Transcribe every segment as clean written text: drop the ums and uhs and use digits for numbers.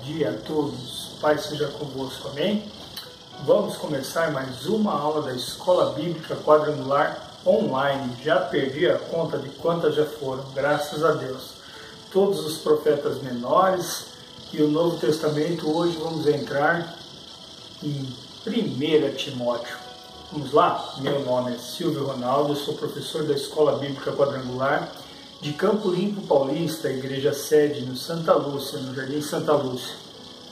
dia a todos. Pai seja convosco, amém? Vamos começar mais uma aula da Escola Bíblica Quadrangular online. Já perdi a conta de quantas já foram, graças a Deus. Todos os profetas menores e o Novo Testamento. Hoje vamos entrar em 1 Timóteo. Vamos lá? Meu nome é Silvio Ronaldo, eu sou professor da Escola Bíblica Quadrangular de Campo Limpo Paulista, igreja sede no Santa Lúcia, no Jardim Santa Lúcia.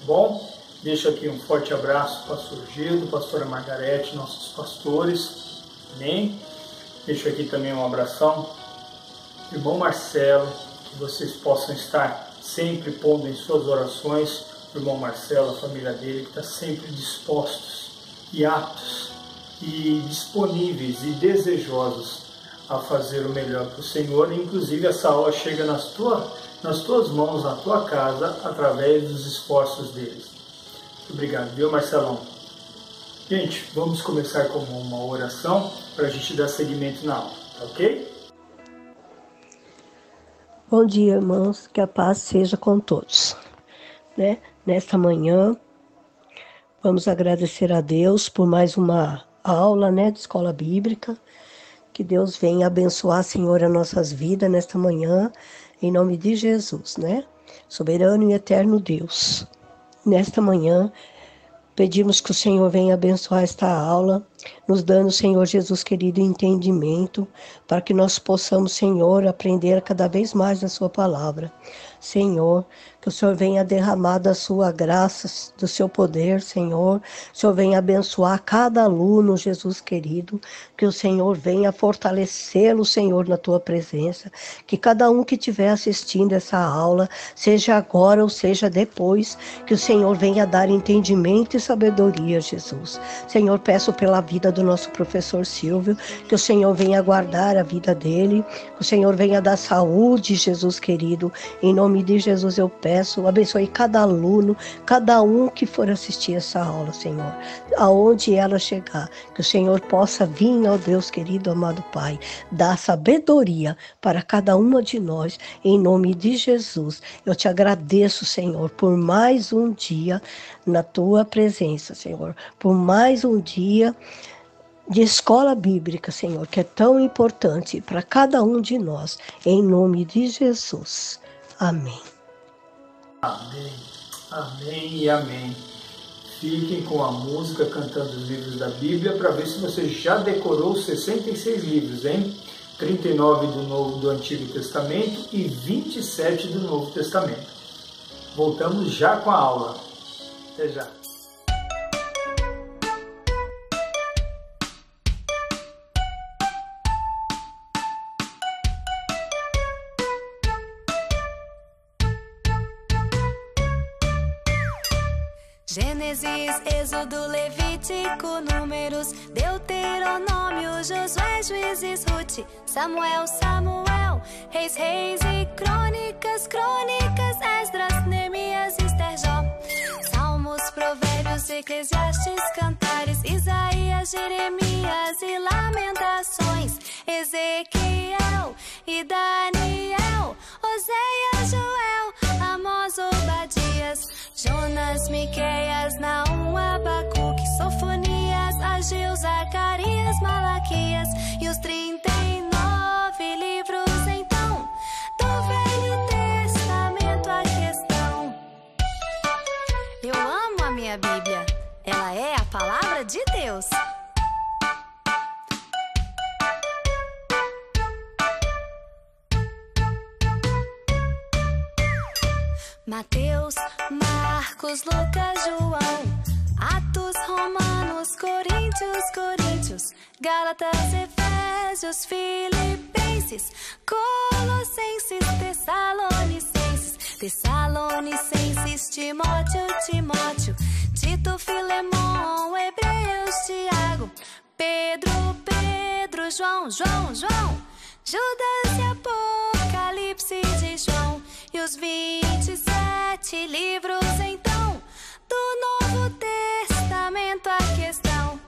Bom, deixo aqui um forte abraço para o pastor Gildo, pastora Margarete, nossos pastores, amém? Deixo aqui também um abração, irmão Marcelo, que vocês possam estar sempre pondo em suas orações, o irmão Marcelo, a família dele, que está sempre dispostos e aptos e disponíveis e desejosos a fazer o melhor para o Senhor. Inclusive essa aula chega nas tuas mãos, na tua casa, através dos esforços deles. Muito obrigado, viu, Marcelão? Gente, vamos começar com uma oração para a gente dar seguimento na aula, ok? Bom dia, irmãos, que a paz seja com todos. Nesta manhã, vamos agradecer a Deus por mais uma aula, de escola bíblica. Que Deus venha abençoar, Senhor, as nossas vidas nesta manhã, em nome de Jesus, Soberano e eterno Deus. Nesta manhã, pedimos que o Senhor venha abençoar esta aula, nos dando, Senhor Jesus querido, entendimento, para que nós possamos, Senhor, aprender cada vez mais da sua palavra. Senhor, que o Senhor venha derramar da sua graça, do seu poder, Senhor. O Senhor venha abençoar cada aluno, Jesus querido. Que o Senhor venha fortalecê-lo, Senhor, na tua presença. Que cada um que estiver assistindo essa aula, seja agora ou seja depois, que o Senhor venha dar entendimento e sabedoria, Jesus. Senhor, peço pela vida do nosso professor Silvio, que o Senhor venha guardar a vida dele, que o Senhor venha dar saúde, Jesus querido. Em nome de Jesus eu peço, abençoe cada aluno, cada um que for assistir essa aula, Senhor. Aonde ela chegar, que o Senhor possa vir, ó Deus querido, amado Pai, dar sabedoria para cada uma de nós, em nome de Jesus. Eu te agradeço, Senhor, por mais um dia na tua presença, Senhor, por mais um dia de escola bíblica, Senhor, que é tão importante para cada um de nós, em nome de Jesus. Amém. Amém, amém e amém. Fiquem com a música cantando os livros da Bíblia para ver se você já decorou os 66 livros, hein? 39 do Antigo Testamento e 27 do Novo Testamento. Voltamos já com a aula. Até já. Gênesis, Êxodo, Levítico, Números, Deuteronômio, Josué, Juízes, Rute, Samuel, Reis e Crônicas, Esdras, Neemias, Ester, Jó, Salmos, Provérbios, Eclesiastes, Cantares, Isaías, Jeremias e Lamentações, Ezequiel e Daniel, Oséias, Joel, Amós, Obadias, Jonas, Miqueias, Naum, Abacuque, Sofonias, Ageu, Zacarias, Malaquias e os 39 livros, então, do Velho Testamento a questão. Eu amo a minha Bíblia, ela é a palavra de Deus. Mateus, Marcos, Lucas, João, Atos, Romanos, Coríntios, Gálatas, Efésios, Filipenses, Colossenses, Tessalonicenses, Timóteo, Tito, Filemão, Hebreus, Tiago, Pedro, João, Judas e Apocalipse de João e os 27 livros, então, do Novo Testamento a questão.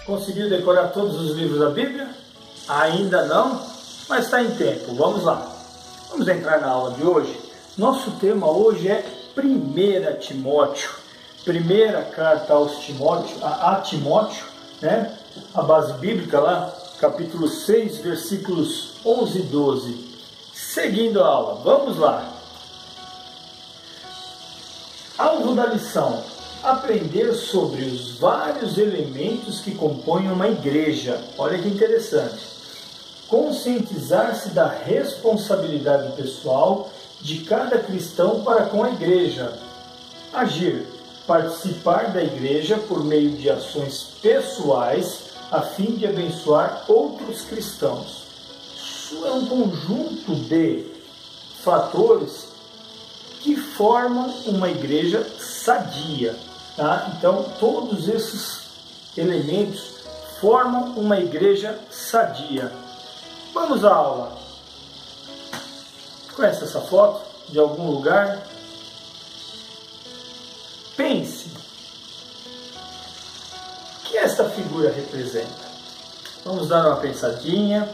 Conseguiu decorar todos os livros da Bíblia? Ainda não? Mas está em tempo. Vamos lá. Vamos entrar na aula de hoje Nosso tema hoje é 1 Timóteo, primeira carta a Timóteo, né? A base bíblica lá, capítulo 6, versículos 11 e 12. Seguindo a aula, vamos lá. Alvo da lição: aprender sobre os vários elementos que compõem uma igreja. Olha que interessante. Conscientizar-se da responsabilidade pessoal de cada cristão para com a igreja. Agir, participar da igreja por meio de ações pessoais a fim de abençoar outros cristãos. Isso é um conjunto de fatores que formam uma igreja sadia. Tá? Então, todos esses elementos formam uma igreja sadia. Vamos à aula. Conhece essa foto de algum lugar? Pense. O que esta figura representa? Vamos dar uma pensadinha.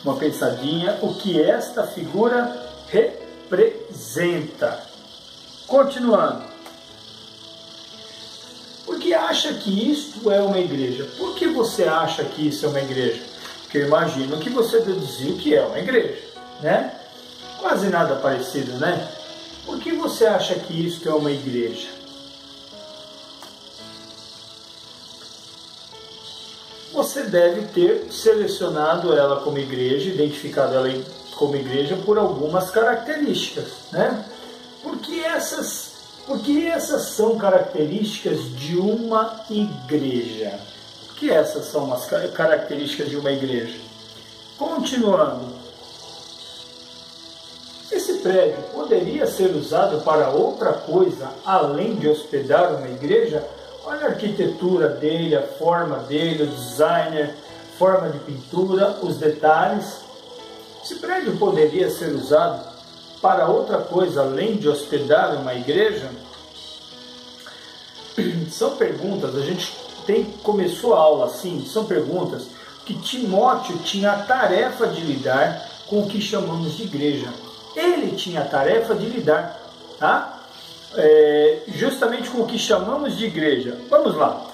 O que esta figura representa. Continuando. Por que acha que isto é uma igreja? Por que você acha que isso é uma igreja? Porque eu imagino que você deduziu que é uma igreja, né? Quase nada parecido, né? Por que você acha que isto é uma igreja? Você deve ter selecionado ela como igreja, identificado ela como igreja por algumas características, né? Porque essas são características de uma igreja. Por que essas são as características de uma igreja? Continuando. Esse prédio poderia ser usado para outra coisa além de hospedar uma igreja? Olha a arquitetura dele, a forma dele, o designer, forma de pintura, os detalhes. Esse prédio poderia ser usado para outra coisa além de hospedar uma igreja? São perguntas, a gente começou a aula assim, são perguntas que Timóteo tinha a tarefa de lidar com o que chamamos de igreja. Ele tinha a tarefa de lidar, tá? Justamente com o que chamamos de igreja. Vamos lá.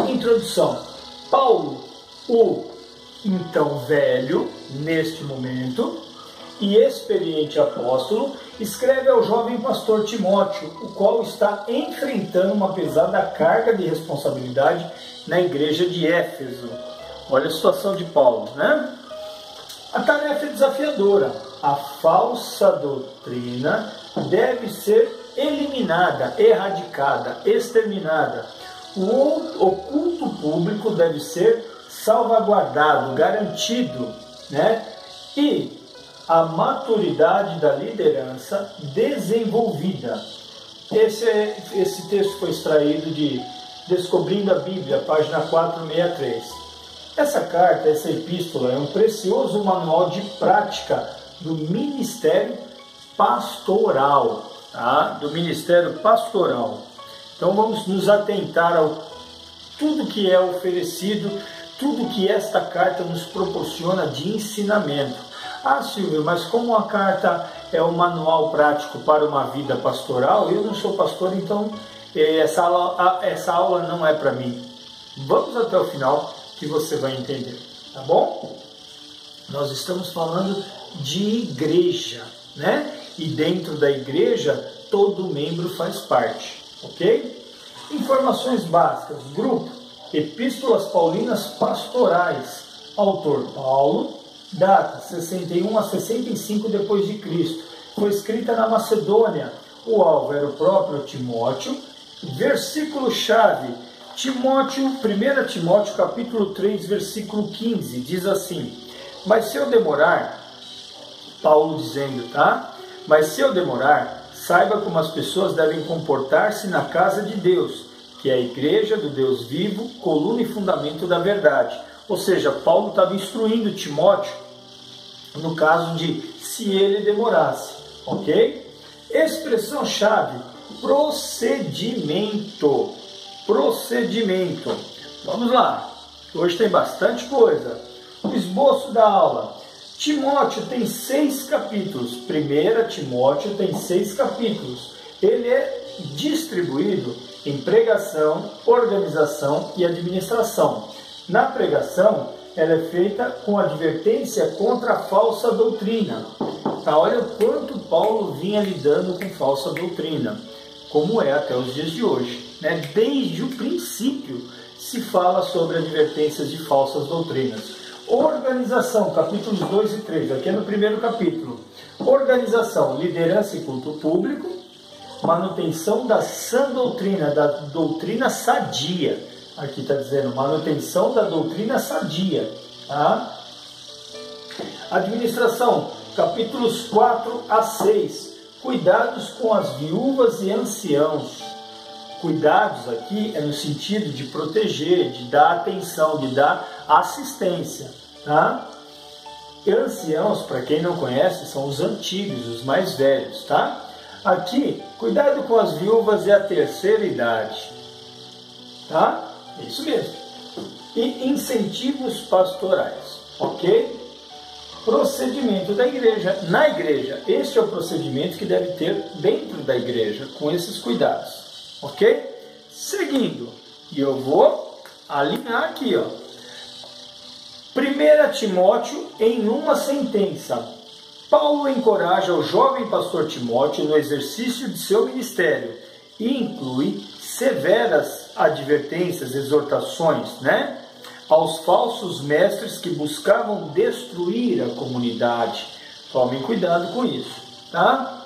Introdução. Paulo, o então velho, neste momento, e experiente apóstolo, escreve ao jovem pastor Timóteo, o qual está enfrentando uma pesada carga de responsabilidade na igreja de Éfeso. Olha a situação de Paulo, né? A tarefa é desafiadora. A falsa doutrina deve ser eliminada, erradicada, exterminada. O culto público deve ser salvaguardado, garantido, né? E a maturidade da liderança desenvolvida. Esse texto foi extraído de Descobrindo a Bíblia, página 463. Essa carta, essa epístola, é um precioso manual de prática do ministério pastoral, tá? Do ministério pastoral. Então vamos nos atentar a tudo que é oferecido, tudo que esta carta nos proporciona de ensinamento. Ah, Silvio, mas como a carta é um manual prático para uma vida pastoral, eu não sou pastor, então essa aula não é para mim. Vamos até o final que você vai entender, tá bom? Nós estamos falando de igreja, né? E dentro da igreja, todo membro faz parte, ok? Informações básicas. Grupo, Epístolas Paulinas Pastorais. Autor, Paulo. Data, 61 a 65 depois de Cristo. Foi escrita na Macedônia. O alvo era o próprio Timóteo. Versículo-chave. 1 Timóteo capítulo 3, versículo 15, diz assim: mas se eu demorar, Paulo dizendo, tá? Mas se eu demorar, saiba como as pessoas devem comportar-se na casa de Deus, que é a igreja do Deus vivo, coluna e fundamento da verdade. Ou seja, Paulo estava instruindo Timóteo no caso de se ele demorasse, ok? Expressão-chave, procedimento. Vamos lá, hoje tem bastante coisa. O esboço da aula. Timóteo tem 6 capítulos. 1 Timóteo tem 6 capítulos. Ele é distribuído em pregação, organização e administração. Na pregação, ela é feita com advertência contra a falsa doutrina. Tá, olha o quanto Paulo vinha lidando com falsa doutrina, como é até os dias de hoje, né? Desde o princípio se fala sobre advertências de falsas doutrinas. Organização, capítulos 2 e 3, aqui é no primeiro capítulo. Organização, liderança e culto público, manutenção da sã doutrina, da doutrina sadia. Aqui está dizendo manutenção da doutrina sadia. Tá? Administração, capítulos 4 a 6. Cuidados com as viúvas e anciãos. Cuidados aqui é no sentido de proteger, de dar atenção, de dar assistência. Tá? E anciãos, para quem não conhece, são os antigos, os mais velhos. Tá? Aqui, cuidado com as viúvas e a terceira idade. Tá? Isso mesmo. E incentivos pastorais. Ok? Procedimento da igreja. Na igreja, este é o procedimento que deve ter dentro da igreja, com esses cuidados. Ok? Seguindo, e eu vou alinhar aqui, ó. 1 Timóteo em uma sentença. Paulo encoraja o jovem pastor Timóteo no exercício de seu ministério e inclui severas advertências, exortações, né, aos falsos mestres que buscavam destruir a comunidade. Tomem cuidado com isso, tá?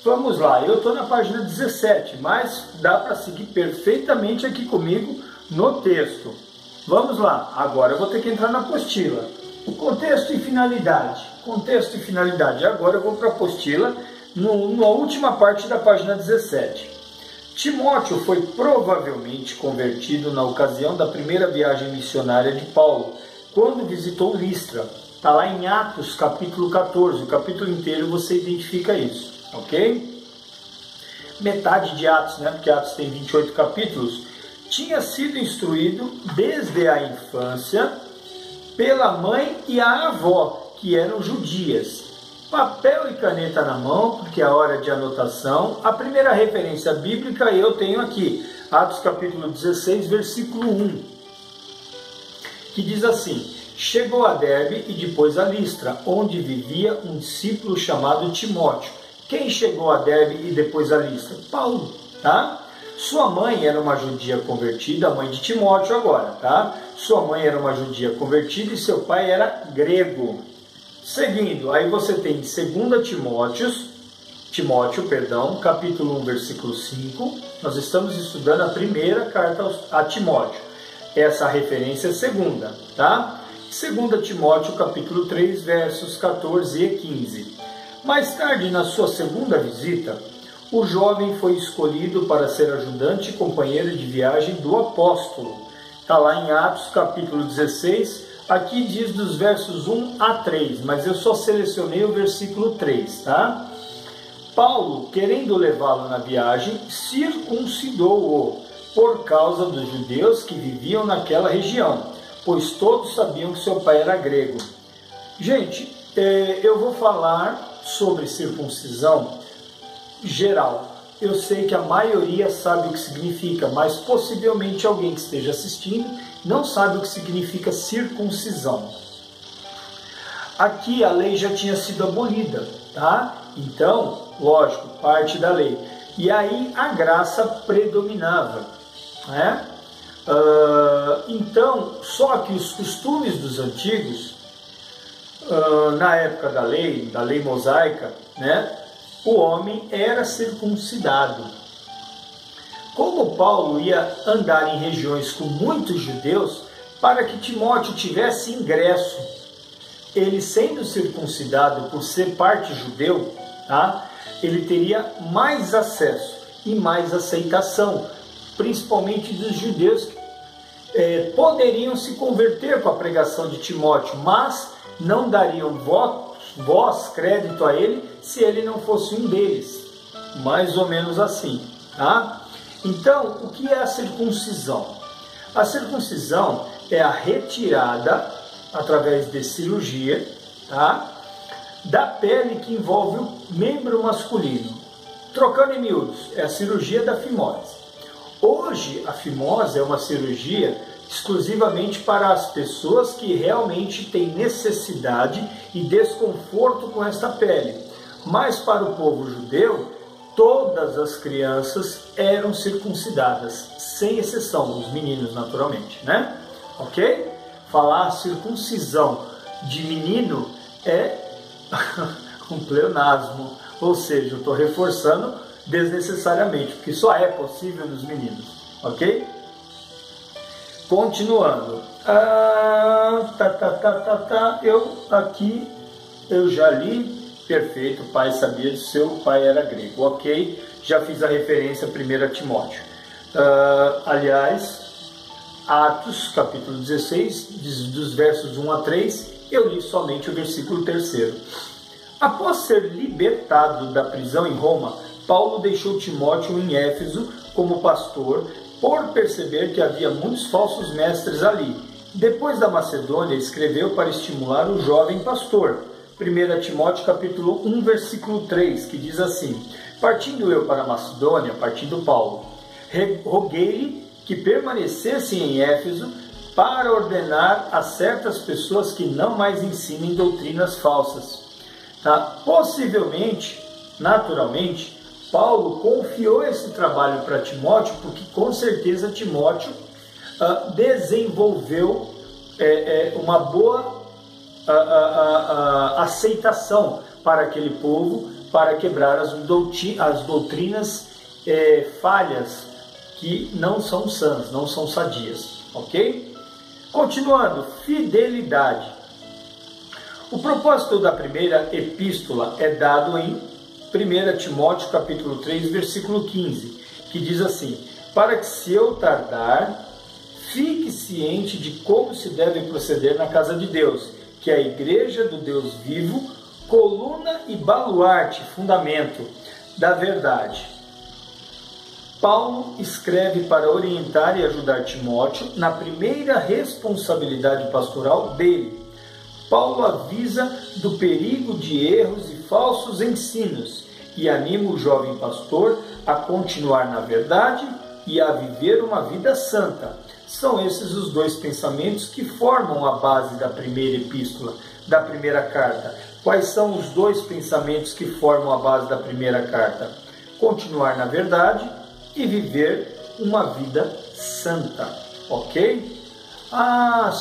Vamos lá, eu estou na página 17, mas dá para seguir perfeitamente aqui comigo no texto. Vamos lá, agora eu vou ter que entrar na apostila. Contexto e finalidade. Contexto e finalidade. Agora eu vou para a apostila, na última parte da página 17. Timóteo foi provavelmente convertido na ocasião da primeira viagem missionária de Paulo, quando visitou Listra. Está lá em Atos, capítulo 14. O capítulo inteiro você identifica isso, ok? Metade de Atos, né? Porque Atos tem 28 capítulos. Tinha sido instruído desde a infância pela mãe e a avó, que eram judias. Papel e caneta na mão, porque é a hora de anotação. A primeira referência bíblica eu tenho aqui, Atos capítulo 16, versículo 1, que diz assim: chegou a Derbe e depois a Listra, onde vivia um discípulo chamado Timóteo. Quem chegou a Derbe e depois a Listra? Paulo, tá? Sua mãe era uma judia convertida, a mãe de Timóteo agora, tá? Sua mãe era uma judia convertida e seu pai era grego. Seguindo, aí você tem 2 Timóteo, capítulo 1, versículo 5. Nós estamos estudando a primeira carta a Timóteo. Essa referência é segunda, tá? 2 Timóteo, capítulo 3, versos 14 e 15. Mais tarde, na sua segunda visita, o jovem foi escolhido para ser ajudante e companheiro de viagem do apóstolo. Está lá em Atos, capítulo 16, aqui diz dos versos 1 a 3, mas eu só selecionei o versículo 3, tá? Paulo, querendo levá-lo na viagem, circuncidou-o por causa dos judeus que viviam naquela região, pois todos sabiam que seu pai era grego. Gente, eu vou falar sobre circuncisão geral. Eu sei que a maioria sabe o que significa, mas possivelmente alguém que esteja assistindo não sabe o que significa circuncisão. Aqui a lei já tinha sido abolida, tá? Então, lógico, parte da lei. E aí a graça predominava, né? Então, só que os costumes dos antigos, na época da lei mosaica, né? O homem era circuncidado. Como Paulo ia andar em regiões com muitos judeus, para que Timóteo tivesse ingresso, ele sendo circuncidado por ser parte judeu, tá? Ele teria mais acesso e mais aceitação, principalmente dos judeus que poderiam se converter com a pregação de Timóteo, mas não dariam voz, crédito a ele, se ele não fosse um deles. Mais ou menos assim, tá? Então, o que é a circuncisão? A circuncisão é a retirada, através de cirurgia, tá? Da pele que envolve o membro masculino. Trocando em miúdos, é a cirurgia da fimose. Hoje, a fimose é uma cirurgia exclusivamente para as pessoas que realmente têm necessidade e desconforto com esta pele. Mas para o povo judeu, todas as crianças eram circuncidadas, sem exceção, os meninos naturalmente, né? Ok? Falar circuncisão de menino é um pleonasmo, ou seja, eu estou reforçando desnecessariamente, porque só é possível nos meninos, ok? Continuando, eu já li, perfeito, o pai sabia de seu pai era grego, ok? Já fiz a referência a 1 Timóteo. Aliás, Atos, capítulo 16, dos versos 1 a 3, eu li somente o versículo 3. Após ser libertado da prisão em Roma, Paulo deixou Timóteo em Éfeso como pastor, por perceber que havia muitos falsos mestres ali. Depois da Macedônia, escreveu para estimular o jovem pastor. 1 Timóteo capítulo 1, versículo 3, que diz assim: partindo eu para a Macedônia, partindo Paulo, roguei-lhe que permanecesse em Éfeso para ordenar a certas pessoas que não mais ensinem doutrinas falsas. Possivelmente, naturalmente, Paulo confiou esse trabalho para Timóteo, porque com certeza Timóteo desenvolveu uma boa aceitação para aquele povo, para quebrar as doutrinas falhas que não são sãs, não são sadias, ok? Continuando, fidelidade. O propósito da primeira epístola é dado em 1 Timóteo capítulo 3, versículo 15, que diz assim: para que se eu tardar, fique ciente de como se deve proceder na casa de Deus, que é a igreja do Deus vivo, coluna e baluarte, fundamento da verdade. Paulo escreve para orientar e ajudar Timóteo na primeira responsabilidade pastoral dele. Paulo avisa do perigo de erros e falsos ensinos e anima o jovem pastor a continuar na verdade e a viver uma vida santa. São esses os dois pensamentos que formam a base da primeira epístola, da primeira carta. Quais são os dois pensamentos que formam a base da primeira carta? Continuar na verdade e viver uma vida santa, ok?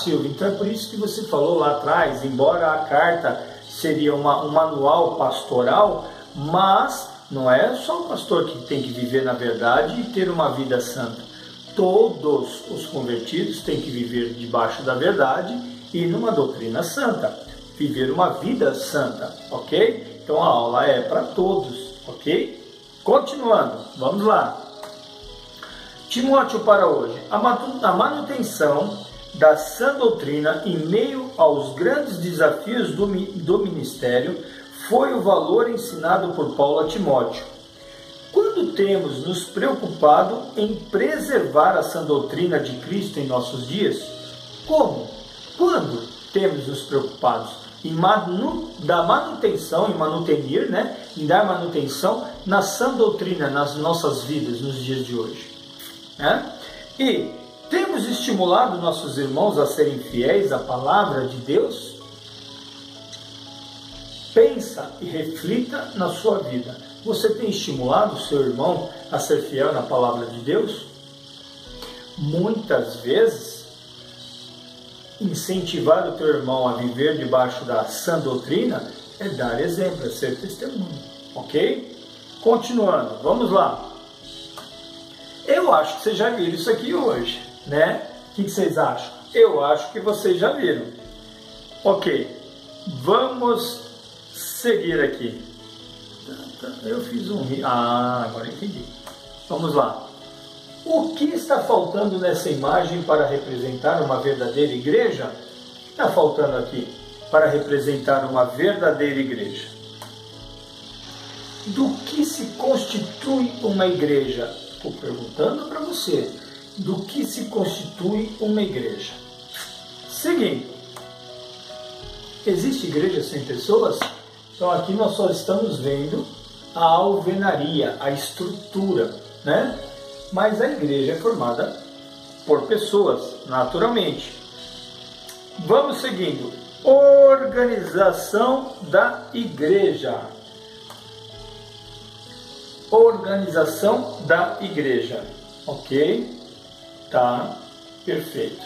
Silvio, então é por isso que você falou lá atrás, embora a carta seria um manual pastoral, mas não é só o pastor que tem que viver na verdade e ter uma vida santa. Todos os convertidos têm que viver debaixo da verdade e numa doutrina santa, viver uma vida santa, ok? Então a aula é para todos, ok? Continuando, vamos lá. Timóteo para hoje. A manutenção da sã doutrina em meio aos grandes desafios do ministério foi o valor ensinado por Paulo a Timóteo. Quando temos nos preocupado em preservar a sã doutrina de Cristo em nossos dias? Como? Quando temos nos preocupado em dar manutenção, em manutenir, em dar manutenção na sã doutrina nas nossas vidas nos dias de hoje? E temos estimulado nossos irmãos a serem fiéis à palavra de Deus? Pensa e reflita na sua vida. Você tem estimulado o seu irmão a ser fiel na palavra de Deus? Muitas vezes, incentivar o teu irmão a viver debaixo da sã doutrina é dar exemplo, é ser testemunho, ok? Continuando, vamos lá. Eu acho que vocês já viram isso aqui hoje, né? O que vocês acham? Eu acho que vocês já viram. Ok, vamos seguir aqui. Eu fiz um... agora entendi. Vamos lá. O que está faltando nessa imagem para representar uma verdadeira igreja? O que está faltando aqui para representar uma verdadeira igreja? Do que se constitui uma igreja? Estou perguntando para você. Do que se constitui uma igreja? Seguinte. Existe igreja sem pessoas? Então aqui nós só estamos vendo a alvenaria, a estrutura, né? Mas a igreja é formada por pessoas, naturalmente. Vamos seguindo. Organização da igreja. Organização da igreja. Ok? Tá, perfeito.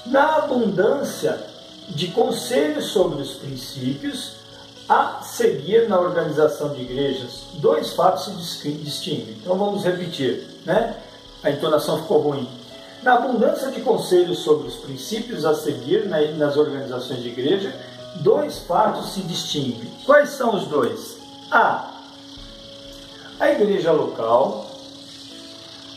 Na abundância de conselhos sobre os princípios a seguir na organização de igrejas, dois fatos se distinguem. Então vamos repetir, né? A entonação ficou ruim. Na abundância de conselhos sobre os princípios a seguir nas organizações de igreja, dois fatos se distinguem. Quais são os dois? A igreja local.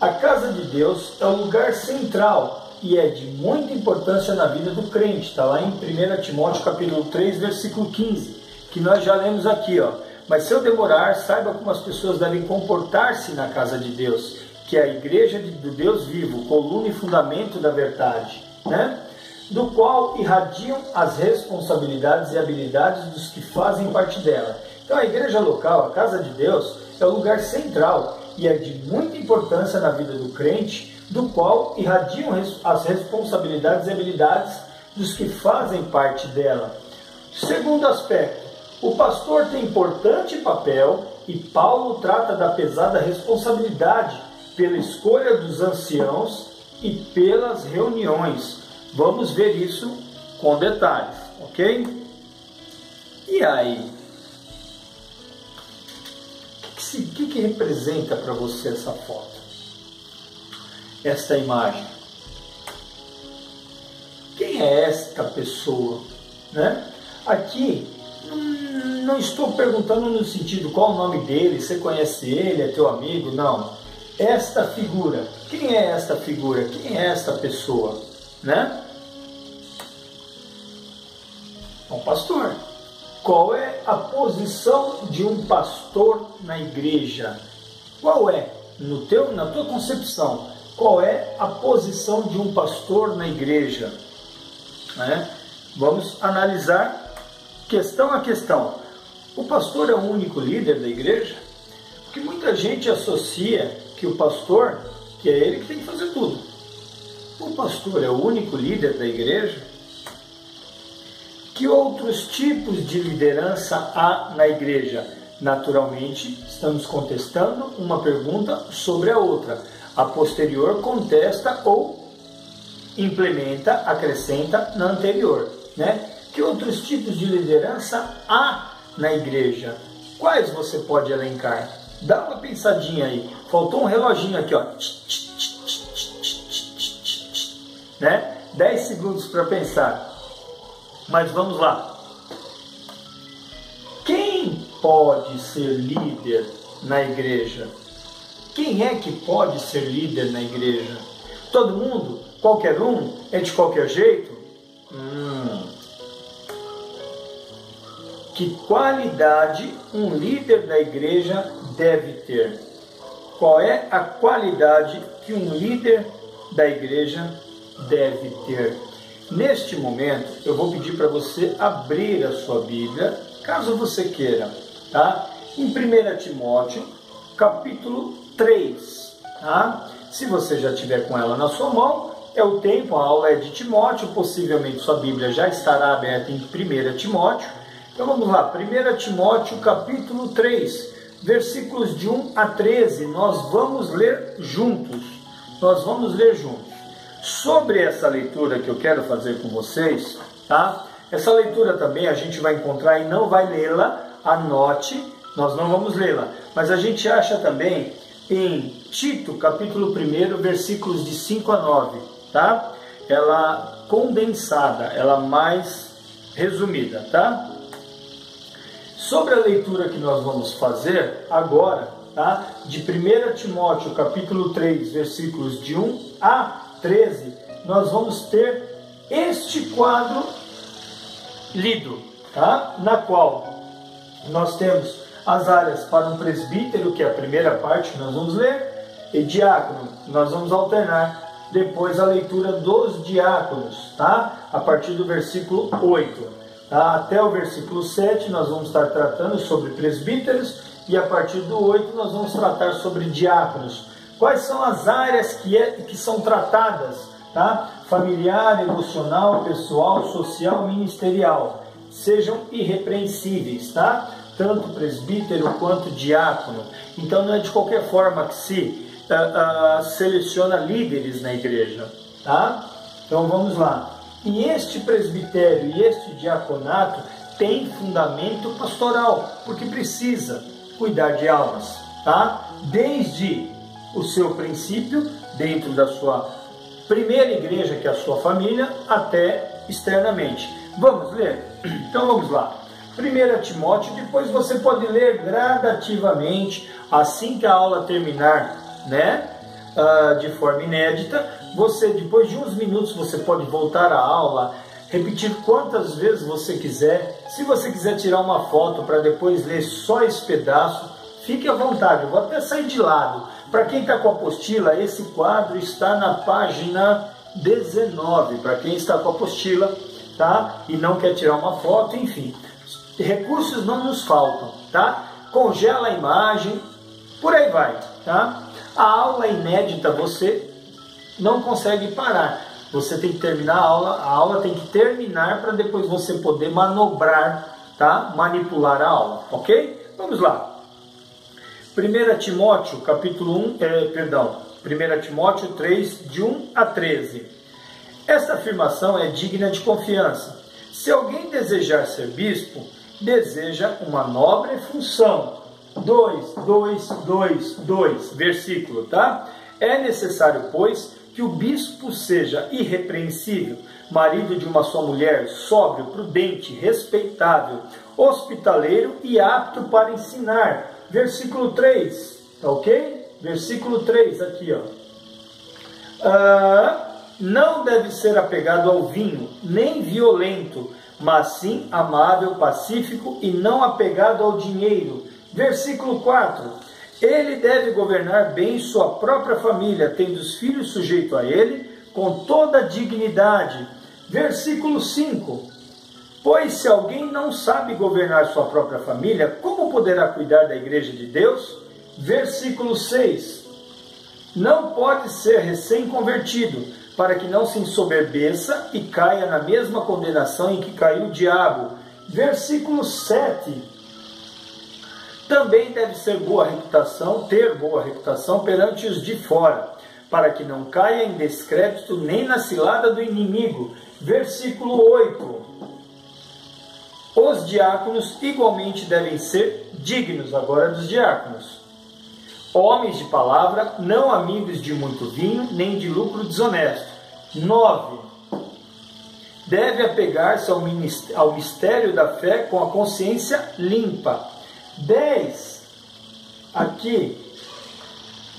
A casa de Deus é o lugar central e é de muita importância na vida do crente. Está lá em 1 Timóteo capítulo 3, versículo 15, que nós já lemos aqui, ó. Mas se eu demorar, saiba como as pessoas devem comportar-se na casa de Deus, que é a igreja do Deus vivo, coluna e fundamento da verdade, né? Do qual irradiam as responsabilidades e habilidades dos que fazem parte dela. Então a igreja local, a casa de Deus, é o lugar central e é de muita importância na vida do crente, do qual irradiam as responsabilidades e habilidades dos que fazem parte dela. Segundo aspecto, o pastor tem importante papel e Paulo trata da pesada responsabilidade pela escolha dos anciãos e pelas reuniões. Vamos ver isso com detalhes, ok? E aí? O que representa para você essa foto? Esta imagem? Quem é esta pessoa? Né? Aqui, não estou perguntando no sentido qual o nome dele, você conhece ele, é teu amigo, não. Esta figura, quem é esta figura? Quem é esta pessoa? Né? É um pastor. Qual é a posição de um pastor na igreja? Qual é, na tua concepção, qual é a posição de um pastor na igreja? Né? Vamos analisar questão a questão. O pastor é o único líder da igreja? Porque muita gente associa que o pastor, que é ele que tem que fazer tudo. O pastor é o único líder da igreja? Que outros tipos de liderança há na igreja? Naturalmente, estamos contestando uma pergunta sobre a outra. A posterior contesta ou implementa, acrescenta na anterior, né? Que outros tipos de liderança há na igreja? Quais você pode elencar? Dá uma pensadinha aí. Faltou um reloginho aqui, ó. Né? 10 segundos para pensar. Mas vamos lá. Quem pode ser líder na igreja? Quem é que pode ser líder na igreja? Todo mundo? Qualquer um? É de qualquer jeito? Que qualidade um líder da igreja deve ter? Qual é a qualidade que um líder da igreja deve ter? Neste momento, eu vou pedir para você abrir a sua Bíblia, caso você queira, tá? Em 1 Timóteo, capítulo 3, tá? Se você já tiver com ela na sua mão, é o tempo, a aula é de Timóteo, possivelmente sua Bíblia já estará aberta em 1 Timóteo. Então vamos lá, 1 Timóteo, capítulo 3, versículos de 1 a 13, nós vamos ler juntos. Sobre essa leitura que eu quero fazer com vocês, tá? Essa leitura também a gente vai encontrar e não vai lê-la, anote, nós não vamos lê-la, mas a gente acha também em Tito, capítulo 1, versículos de 5 a 9, tá? Ela condensada, ela mais resumida, tá? Sobre a leitura que nós vamos fazer agora, tá? De 1 Timóteo, capítulo 3, versículos de 1 a 13, nós vamos ter este quadro lido, tá? Na qual nós temos as áreas para um presbítero, que é a primeira parte que nós vamos ler, e diácono, nós vamos alternar depois a leitura dos diáconos, tá? A partir do versículo 8. Tá? Até o versículo 7 nós vamos estar tratando sobre presbíteros e a partir do 8 nós vamos tratar sobre diáconos. Quais são as áreas que são tratadas? Tá? Familiar, emocional, pessoal, social, ministerial. Sejam irrepreensíveis, tá? Tanto presbítero quanto diácono. Então não é de qualquer forma que se seleciona líderes na igreja, tá? Então vamos lá. E este presbitério e este diaconato tem fundamento pastoral, porque precisa cuidar de almas, tá? Desde o seu princípio, dentro da sua primeira igreja, que é a sua família, até externamente. Vamos ler? Então vamos lá. 1 Timóteo, depois você pode ler gradativamente, assim que a aula terminar, né? De forma inédita, você, depois de uns minutos, você pode voltar à aula, repetir quantas vezes você quiser. Se você quiser tirar uma foto para depois ler só esse pedaço, fique à vontade, eu vou até sair de lado. Para quem está com a apostila, esse quadro está na página 19, para quem está com a apostila, tá? E não quer tirar uma foto, enfim. Recursos não nos faltam, tá? Congela a imagem, por aí vai, tá? A aula inédita você não consegue parar. Você tem que terminar a aula tem que terminar para depois você poder manobrar, tá? Manipular a aula, ok? Vamos lá. 1 Timóteo, capítulo 1, 1 Timóteo 3, de 1 a 13. Esta afirmação é digna de confiança. Se alguém desejar ser bispo, deseja uma nobre função. 2, versículo, tá? É necessário, pois, que o bispo seja irrepreensível, marido de uma só mulher, sóbrio, prudente, respeitável, hospitaleiro e apto para ensinar. Versículo 3, tá ok? Versículo 3, aqui, ó. Não deve ser apegado ao vinho, nem violento, mas sim amável, pacífico e não apegado ao dinheiro. Versículo 4. Ele deve governar bem sua própria família, tendo os filhos sujeitos a ele, com toda a dignidade. Versículo 5. Pois se alguém não sabe governar sua própria família, como poderá cuidar da igreja de Deus? Versículo 6. Não pode ser recém-convertido, para que não se ensoberbeça e caia na mesma condenação em que caiu o diabo. Versículo 7. Também deve ter boa reputação perante os de fora, para que não caia em descrédito nem na cilada do inimigo. Versículo 8. Os diáconos igualmente devem ser dignos, agora dos diáconos. Homens de palavra, não amigos de muito vinho, nem de lucro desonesto. 9. Deve apegar-se ao mistério da fé com a consciência limpa. 10. Aqui.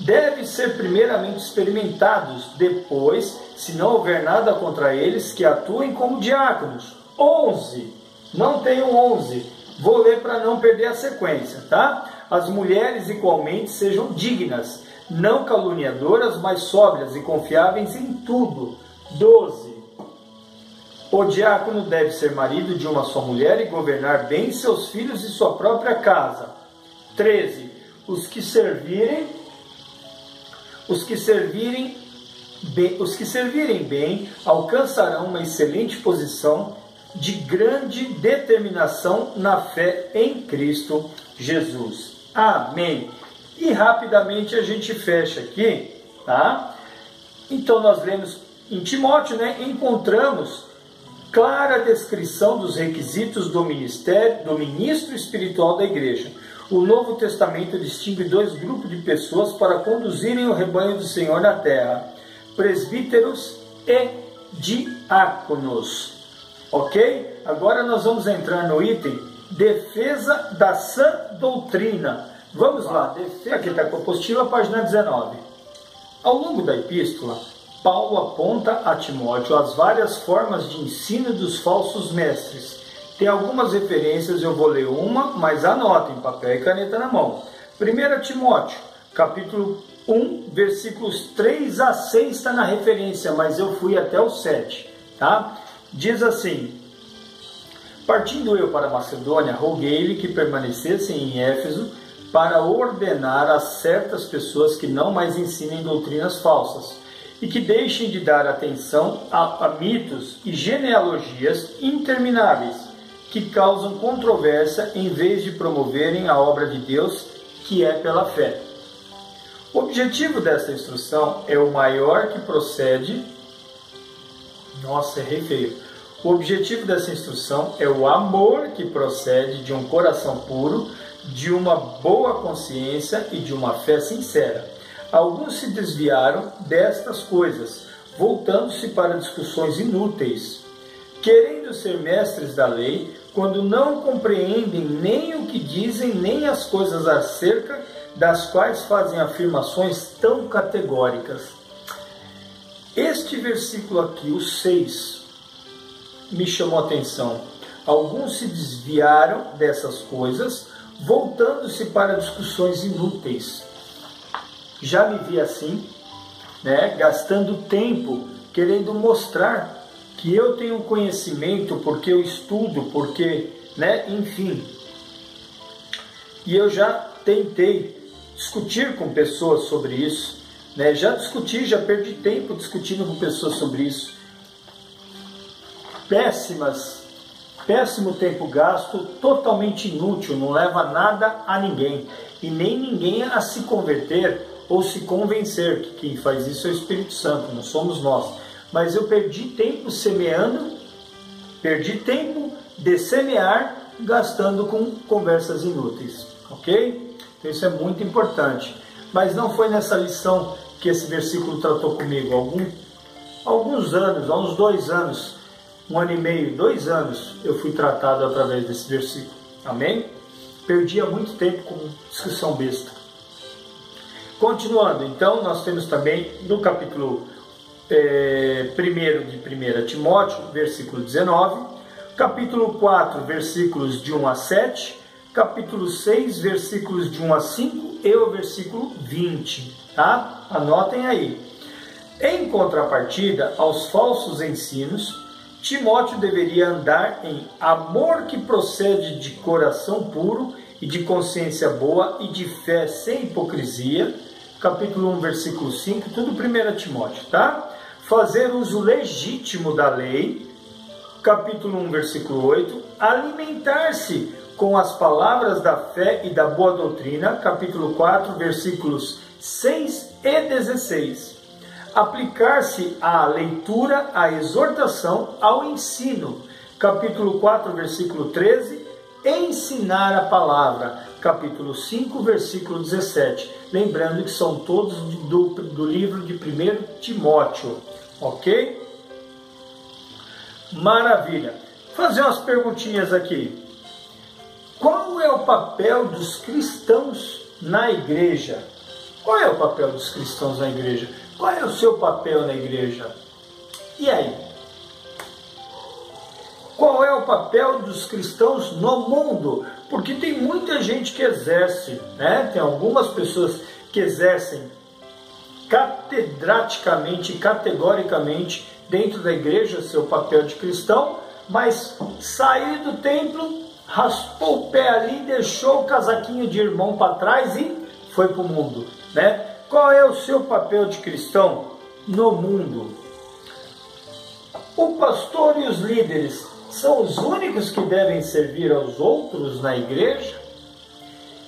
Deve ser primeiramente experimentados, depois, se não houver nada contra eles, que atuem como diáconos. 11. Não tenho 11. Vou ler para não perder a sequência, tá? As mulheres igualmente sejam dignas, não caluniadoras, mas sóbrias e confiáveis em tudo. 12. O diácono deve ser marido de uma só mulher e governar bem seus filhos e sua própria casa. 13. Os que servirem bem alcançarão uma excelente posição de grande determinação na fé em Cristo Jesus. Amém. E rapidamente a gente fecha aqui, tá? Então nós lemos em Timóteo, né? Encontramos clara descrição dos requisitos do ministro espiritual da igreja. O Novo Testamento distingue dois grupos de pessoas para conduzirem o rebanho do Senhor na terra: presbíteros e diáconos. Ok? Agora nós vamos entrar no item defesa da sã doutrina. Vamos lá, aqui está com a apostila, página 19. Ao longo da epístola, Paulo aponta a Timóteo as várias formas de ensino dos falsos mestres. Tem algumas referências, eu vou ler uma, mas anotem, papel e caneta na mão. 1 Timóteo, capítulo 1, versículos 3 a 6 está na referência, mas eu fui até o 7, tá? Diz assim: Partindo eu para Macedônia, roguei-lhe que permanecessem em Éfeso para ordenar a certas pessoas que não mais ensinem doutrinas falsas e que deixem de dar atenção a mitos e genealogias intermináveis que causam controvérsia em vez de promoverem a obra de Deus, que é pela fé. O objetivo desta instrução é o maior que procede... Nossa, errei feio. O objetivo dessa instrução é o amor que procede de um coração puro, de uma boa consciência e de uma fé sincera. Alguns se desviaram destas coisas, voltando-se para discussões inúteis, querendo ser mestres da lei, quando não compreendem nem o que dizem, nem as coisas acerca das quais fazem afirmações tão categóricas. Este versículo aqui, o 6, me chamou a atenção. Alguns se desviaram dessas coisas, voltando-se para discussões inúteis. Já me vi assim, né, gastando tempo, querendo mostrar que eu tenho conhecimento, porque eu estudo, porque, né, enfim. E eu já tentei discutir com pessoas sobre isso, né, já perdi tempo discutindo com pessoas sobre isso. Péssimo tempo gasto, totalmente inútil, não leva nada a ninguém. E nem ninguém a se converter ou se convencer, que quem faz isso é o Espírito Santo, não somos nós. Mas eu perdi tempo semeando, perdi tempo de semear, gastando com conversas inúteis, ok? Então isso é muito importante. Mas não foi nessa lição que esse versículo tratou comigo. Alguns anos, há uns 2 anos, 1 ano e meio, 2 anos, eu fui tratado através desse versículo. Amém? Perdia muito tempo com discussão besta. Continuando, então, nós temos também no capítulo 1 de 1 Timóteo, versículo 19, capítulo 4, versículos de 1 a 7, capítulo 6, versículos de 1 a 5 e o versículo 20. Tá? Anotem aí. Em contrapartida aos falsos ensinos, Timóteo deveria andar em amor que procede de coração puro e de consciência boa e de fé sem hipocrisia. Capítulo 1, versículo 5, tudo 1 Timóteo, tá? Fazer uso legítimo da lei. Capítulo 1, versículo 8. Alimentar-se com as palavras da fé e da boa doutrina. Capítulo 4, versículos 6 e 16. Aplicar-se à leitura, à exortação, ao ensino. Capítulo 4, versículo 13. Ensinar a palavra. Capítulo 5, versículo 17. Lembrando que são todos do livro de 1 Timóteo. Ok? Maravilha. Vou fazer umas perguntinhas aqui. Qual é o papel dos cristãos na igreja? Qual é o papel dos cristãos na igreja? Qual é o seu papel na igreja? E aí? Qual é o papel dos cristãos no mundo? Porque tem muita gente que exerce, né? Tem algumas pessoas que exercem catedraticamente, categoricamente dentro da igreja seu papel de cristão, mas saiu do templo, raspou o pé ali, deixou o casaquinho de irmão para trás e foi para o mundo, né? Qual é o seu papel de cristão no mundo? O pastor e os líderes são os únicos que devem servir aos outros na igreja?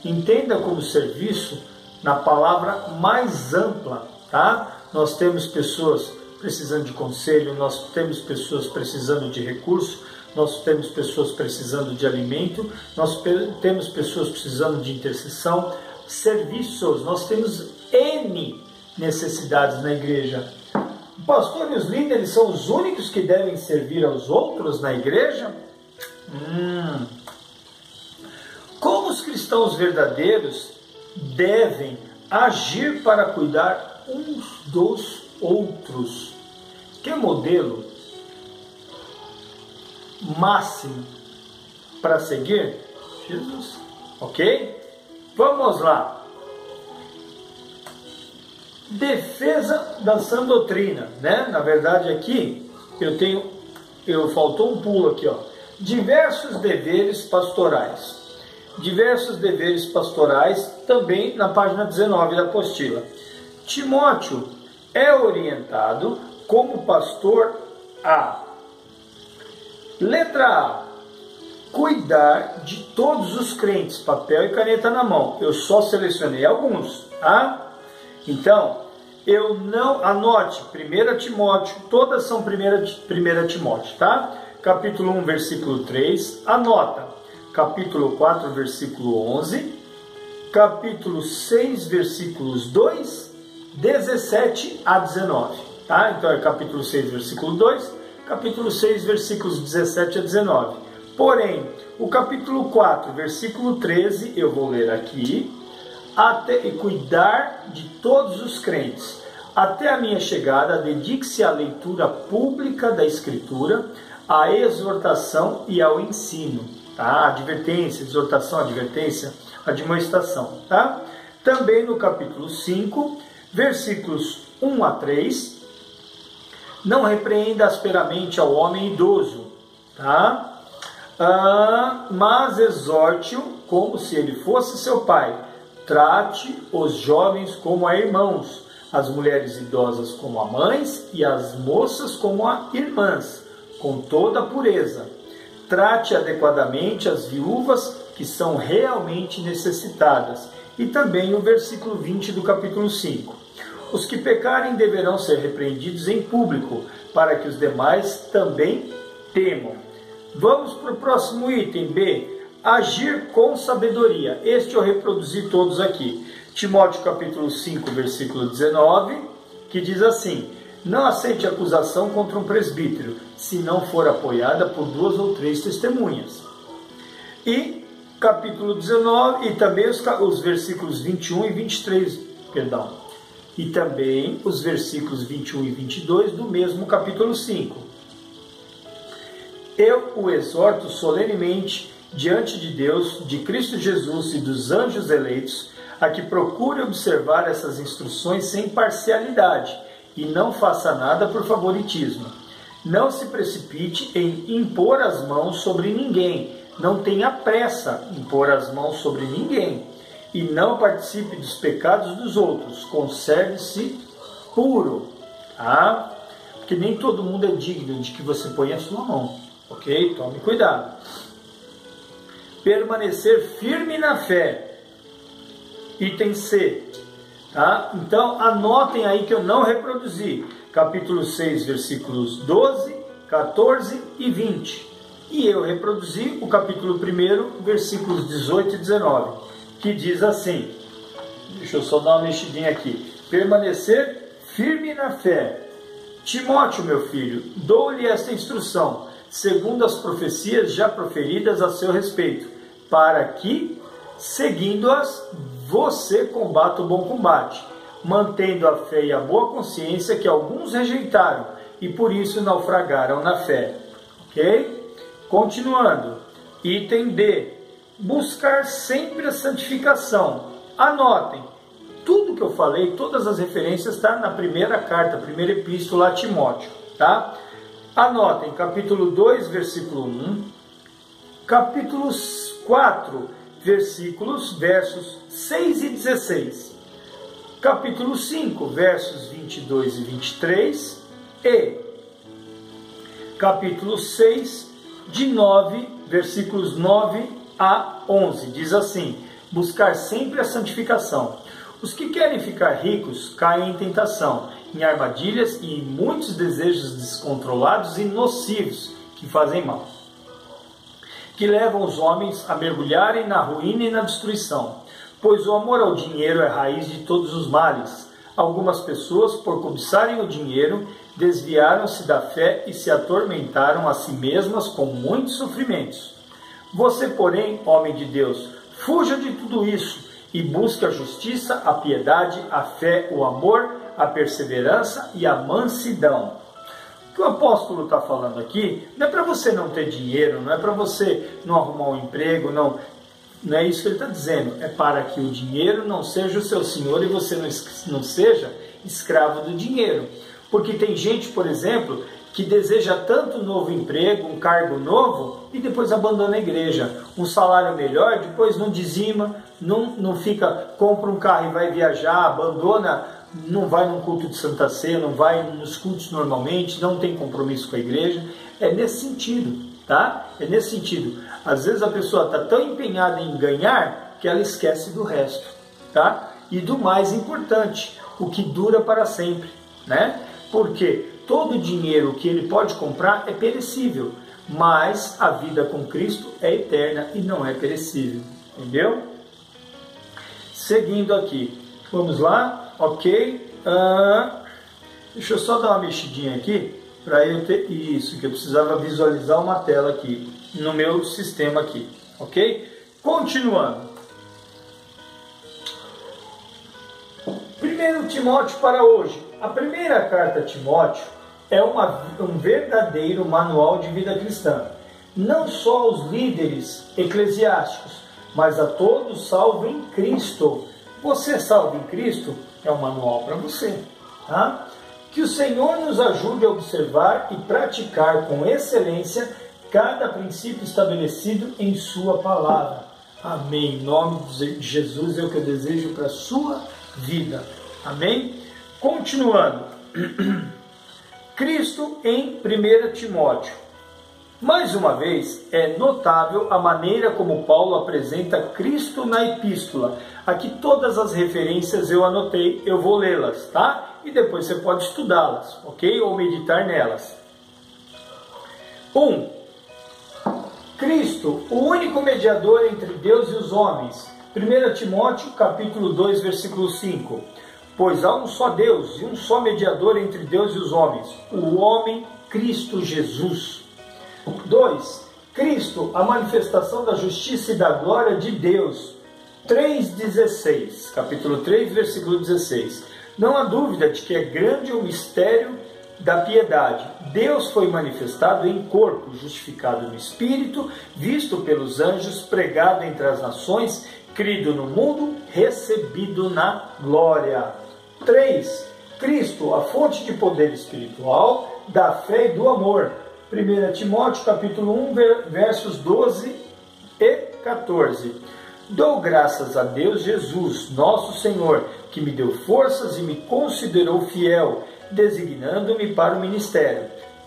Entenda como serviço na palavra mais ampla, tá? Nós temos pessoas precisando de conselho, nós temos pessoas precisando de recurso, nós temos pessoas precisando de alimento, nós temos pessoas precisando de intercessão, serviços, nós temos N necessidades na igreja. O pastor e os líderes são os únicos que devem servir aos outros na igreja? Como os cristãos verdadeiros devem agir para cuidar uns dos outros? Que modelo máximo para seguir? Jesus. Ok? Vamos lá. Defesa da sã doutrina, né? Na verdade aqui faltou um pulo aqui, ó. diversos deveres pastorais. Diversos deveres pastorais, também na página 19 da apostila. Timóteo é orientado como pastor a: letra A, cuidar de todos os crentes, papel e caneta na mão. Eu só selecionei alguns, tá? Então, eu não anote 1 Timóteo, todas são 1 Timóteo, tá? Capítulo 1, versículo 3, anota. Capítulo 4, versículo 11, capítulo 6, versículos 2, 17 a 19, tá? Então é capítulo 6, versículo 2, capítulo 6, versículos 17 a 19. Porém, o capítulo 4, versículo 13, eu vou ler aqui: até e cuidar de todos os crentes. Até a minha chegada, dedique-se à leitura pública da Escritura, à exortação e ao ensino. Tá? Advertência, exortação, advertência, admoestação. Tá? Também no capítulo 5, versículos 1 a 3, não repreenda asperamente ao homem idoso, tá? Mas exorte-o como se ele fosse seu pai. Trate os jovens como a irmãos, as mulheres idosas como a mães e as moças como a irmãs, com toda a pureza. Trate adequadamente as viúvas que são realmente necessitadas. E também o versículo 20 do capítulo 5. Os que pecarem deverão ser repreendidos em público, para que os demais também temam. Vamos para o próximo item, B. Agir com sabedoria. Este eu reproduzi todos aqui. Timóteo capítulo 5, versículo 19, que diz assim: não aceite acusação contra um presbítero, se não for apoiada por 2 ou 3 testemunhas. E capítulo 19, e também os versículos 21 e 23, perdão. E também os versículos 21 e 22 do mesmo capítulo 5. Eu o exorto solenemente diante de Deus, de Cristo Jesus e dos anjos eleitos, a que procure observar essas instruções sem parcialidade, e não faça nada por favoritismo. Não se precipite em impor as mãos sobre ninguém. Não tenha pressa em impor as mãos sobre ninguém. E não participe dos pecados dos outros. Conserve-se puro. Tá? Porque nem todo mundo é digno de que você ponha a sua mão. Ok? Tome cuidado. Permanecer firme na fé. Item C. Tá? Então, anotem aí que eu não reproduzi. Capítulo 6, versículos 12, 14 e 20. E eu reproduzi o capítulo 1, versículos 18 e 19, que diz assim, deixa eu só dar uma mexidinha aqui: permanecer firme na fé. Timóteo, meu filho, dou-lhe esta instrução, segundo as profecias já proferidas a seu respeito, para que, seguindo-as, você combata o bom combate, mantendo a fé e a boa consciência que alguns rejeitaram e por isso naufragaram na fé. Ok? Continuando. Item D. Buscar sempre a santificação. Anotem. Tudo que eu falei, todas as referências estão na primeira carta, primeira epístola a Timóteo. Tá? Anotem. Capítulo 2, versículo 1. Capítulo 4, versos 6 e 16. Capítulo 5, versos 22 e 23. E capítulo 6, versículos 9 a 11. Diz assim: buscar sempre a santificação. Os que querem ficar ricos caem em tentação, em armadilhas e em muitos desejos descontrolados e nocivos que fazem mal, que levam os homens a mergulharem na ruína e na destruição. Pois o amor ao dinheiro é a raiz de todos os males. Algumas pessoas, por cobiçarem o dinheiro, desviaram-se da fé e se atormentaram a si mesmas com muitos sofrimentos. Você, porém, homem de Deus, fuja de tudo isso e busque a justiça, a piedade, a fé, o amor, a perseverança e a mansidão. O que o apóstolo está falando aqui não é para você não ter dinheiro, não é para você não arrumar um emprego, não é isso que ele está dizendo. É para que o dinheiro não seja o seu senhor e você não seja escravo do dinheiro. Porque tem gente, por exemplo, que deseja tanto um novo emprego, um cargo novo, e depois abandona a igreja. Um salário melhor, depois não dizima, não fica, compra um carro e vai viajar, abandona, não vai num culto de Santa Ceia, não vai nos cultos normalmente, não tem compromisso com a igreja. É nesse sentido, tá? É nesse sentido. Às vezes a pessoa está tão empenhada em ganhar que ela esquece do resto, tá? E do mais importante, o que dura para sempre, né? Porque todo dinheiro que ele pode comprar é perecível, mas a vida com Cristo é eterna e não é perecível, entendeu? Seguindo aqui, vamos lá, ok? Deixa eu só dar uma mexidinha aqui, para eu ter isso, que eu precisava visualizar uma tela aqui, no meu sistema aqui, ok? Continuando. 1 Timóteo para hoje. A primeira carta a Timóteo é um verdadeiro manual de vida cristã. Não só aos líderes eclesiásticos, mas a todos salvo em Cristo. Você salvo em Cristo é um manual para você. Tá? Que o Senhor nos ajude a observar e praticar com excelência cada princípio estabelecido em sua palavra. Amém. Em nome de Jesus é o que eu desejo para a sua vida. Amém? Continuando. Cristo em 1 Timóteo. Mais uma vez, é notável a maneira como Paulo apresenta Cristo na epístola. Aqui todas as referências eu anotei, eu vou lê-las, tá? E depois você pode estudá-las, ok? Ou meditar nelas. 1. Cristo, o único mediador entre Deus e os homens. 1 Timóteo, capítulo 2, versículo 5. Pois há um só Deus e um só mediador entre Deus e os homens, o homem Cristo Jesus. 2. Cristo, a manifestação da justiça e da glória de Deus. 3,16. Capítulo 3, versículo 16. Não há dúvida de que é grande o mistério da piedade. Deus foi manifestado em corpo, justificado no Espírito, visto pelos anjos, pregado entre as nações, crido no mundo, recebido na glória. 3. Cristo, a fonte de poder espiritual, da fé e do amor. 1 Timóteo, capítulo 1, versos 12 e 14. Dou graças a Deus Jesus, nosso Senhor, que me deu forças e me considerou fiel, designando-me para o ministério.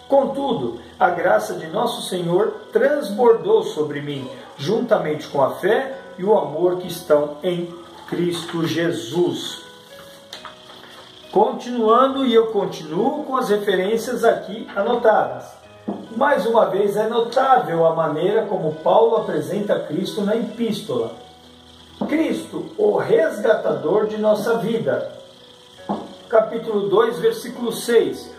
Contudo, a graça de nosso Senhor transbordou sobre mim, juntamente com a fé e o amor que estão em Cristo Jesus. Continuando, e eu continuo com as referências aqui anotadas. Mais uma vez, é notável a maneira como Paulo apresenta Cristo na epístola. Cristo, o resgatador de nossa vida. Capítulo 2, versículo 6.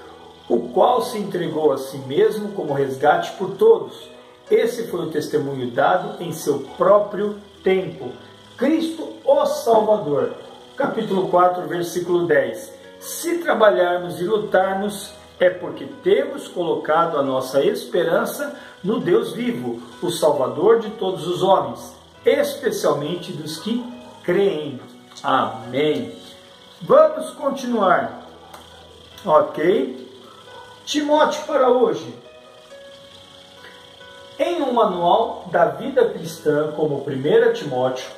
O qual se entregou a si mesmo como resgate por todos. Esse foi o testemunho dado em seu próprio tempo. Cristo, o Salvador. Capítulo 4, versículo 10. Se trabalharmos e lutarmos, é porque temos colocado a nossa esperança no Deus vivo, o Salvador de todos os homens, especialmente dos que creem. Amém. Vamos continuar. Ok? Timóteo para hoje. Em um manual da vida cristã como 1 Timóteo,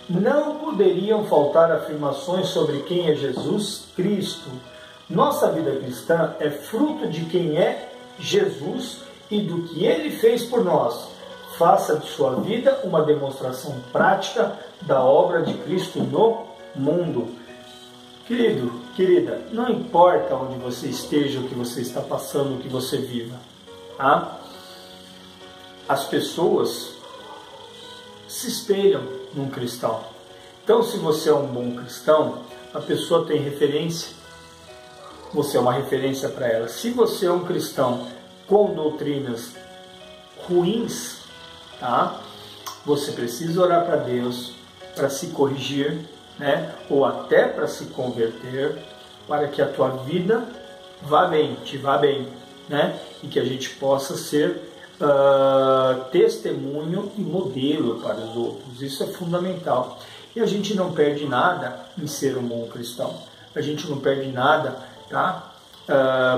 não poderiam faltar afirmações sobre quem é Jesus Cristo. Nossa vida cristã é fruto de quem é Jesus e do que Ele fez por nós. Faça de sua vida uma demonstração prática da obra de Cristo no mundo. Querido, querida, não importa onde você esteja, o que você está passando, o que você viva, tá? As pessoas se espelham num cristão. Então, se você é um bom cristão, a pessoa tem referência, você é uma referência para ela. Se você é um cristão com doutrinas ruins, tá? Você precisa orar para Deus para se corrigir, né? Ou até para se converter, para que a tua vida vá bem, te vá bem, né? E que a gente possa ser testemunho e modelo para os outros. Isso é fundamental. E a gente não perde nada em ser um bom cristão. A gente não perde nada, tá?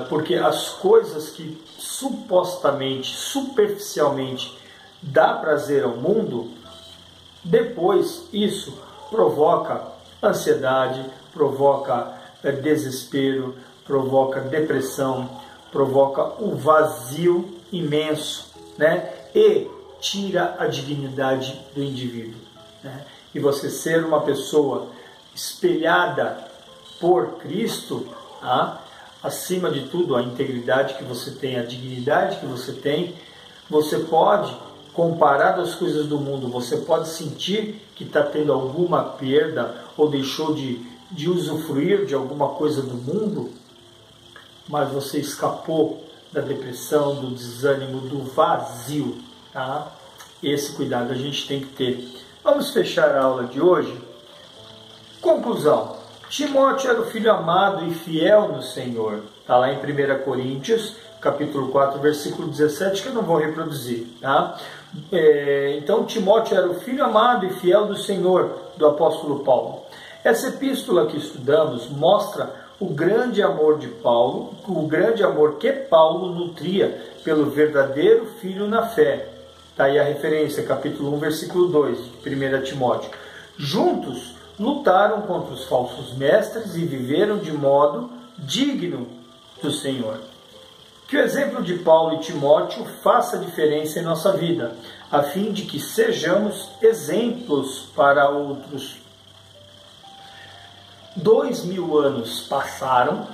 porque as coisas que supostamente, superficialmente dá prazer ao mundo, depois isso provoca ansiedade, provoca desespero, provoca depressão, provoca um vazio imenso, né? E tira a dignidade do indivíduo, né? E você ser uma pessoa espelhada por Cristo, acima de tudo, a integridade que você tem, a dignidade que você tem, você pode, comparado às coisas do mundo, você pode sentir que está tendo alguma perda ou deixou de usufruir de alguma coisa do mundo, mas você escapou da depressão, do desânimo, do vazio, tá? Esse cuidado a gente tem que ter. Vamos fechar a aula de hoje. Conclusão. Timóteo era o filho amado e fiel no Senhor. Está lá em 1 Coríntios, capítulo 4, versículo 17, que eu não vou reproduzir, tá? Então, Timóteo era o filho amado e fiel do Senhor, do apóstolo Paulo. Essa epístola que estudamos mostra o grande amor de Paulo, o grande amor que Paulo nutria pelo verdadeiro filho na fé. Está aí a referência, capítulo 1, versículo 2, de 1 Timóteo. Juntos lutaram contra os falsos mestres e viveram de modo digno do Senhor. Que o exemplo de Paulo e Timóteo faça diferença em nossa vida, a fim de que sejamos exemplos para outros. 2000 anos passaram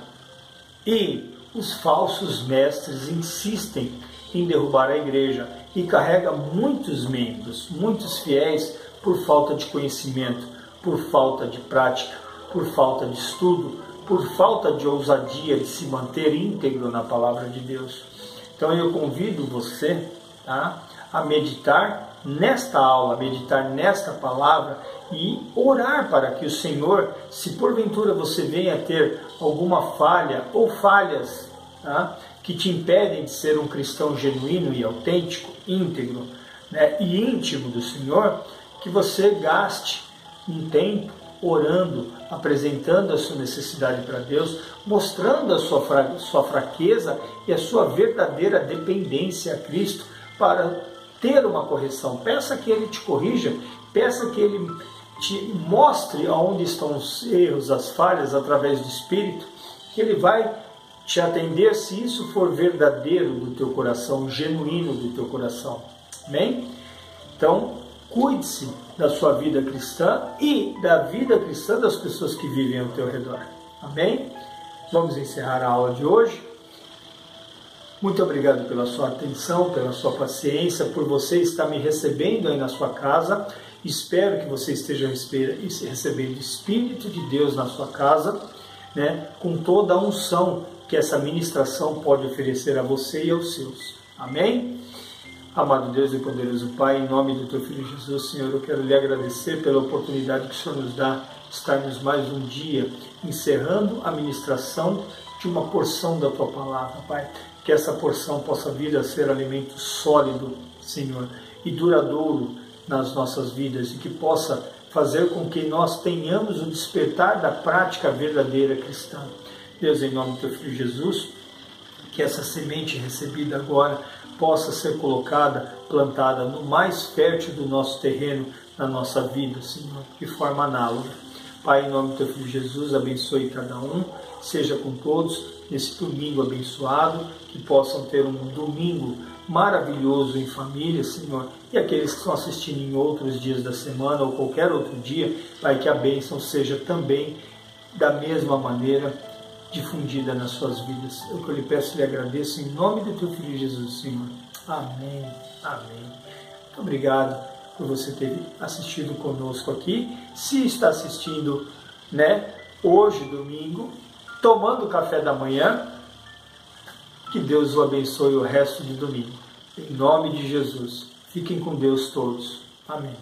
e os falsos mestres insistem em derrubar a igreja e carrega muitos membros, muitos fiéis, por falta de conhecimento, por falta de prática, por falta de estudo, por falta de ousadia de se manter íntegro na palavra de Deus. Então eu convido você, tá, a meditar nesta aula, meditar nesta palavra e orar para que o Senhor, se porventura você venha a ter alguma falha ou falhas, tá, que te impedem de ser um cristão genuíno e autêntico, íntegro, né, e íntimo do Senhor, que você gaste um tempo orando, apresentando a sua necessidade para Deus, mostrando a sua fraqueza e a sua verdadeira dependência a Cristo para ter uma correção. Peça que Ele te corrija, peça que Ele te mostre aonde estão os erros, as falhas, através do Espírito, que Ele vai te atender se isso for verdadeiro do teu coração, genuíno do teu coração. Amém? Então, cuide-se da sua vida cristã e da vida cristã das pessoas que vivem ao teu redor. Amém? Vamos encerrar a aula de hoje. Muito obrigado pela sua atenção, pela sua paciência, por você estar me recebendo aí na sua casa. Espero que você esteja recebendo o Espírito de Deus na sua casa, né, com toda a unção que essa ministração pode oferecer a você e aos seus. Amém? Amado Deus e poderoso Pai, em nome do Teu Filho Jesus, Senhor, eu quero lhe agradecer pela oportunidade que o Senhor nos dá de estarmos mais um dia encerrando a ministração de uma porção da Tua Palavra, Pai. Que essa porção possa vir a ser alimento sólido, Senhor, e duradouro nas nossas vidas, e que possa fazer com que nós tenhamos o despertar da prática verdadeira cristã. Deus, em nome do Teu Filho Jesus, que essa semente recebida agora possa ser colocada, plantada no mais fértil do nosso terreno, na nossa vida, Senhor, de forma análoga. Pai, em nome do Teu Filho Jesus, abençoe cada um, seja com todos nesse domingo abençoado, que possam ter um domingo maravilhoso em família, Senhor, e aqueles que estão assistindo em outros dias da semana ou qualquer outro dia, Pai, que a bênção seja também da mesma maneira difundida nas suas vidas. Eu que eu lhe peço e lhe agradeço em nome do Teu Filho Jesus, Senhor. Amém. Amém. Muito obrigado por você ter assistido conosco aqui. Se está assistindo, né, hoje, domingo, tomando o café da manhã, que Deus o abençoe o resto de domingo. Em nome de Jesus. Fiquem com Deus todos. Amém.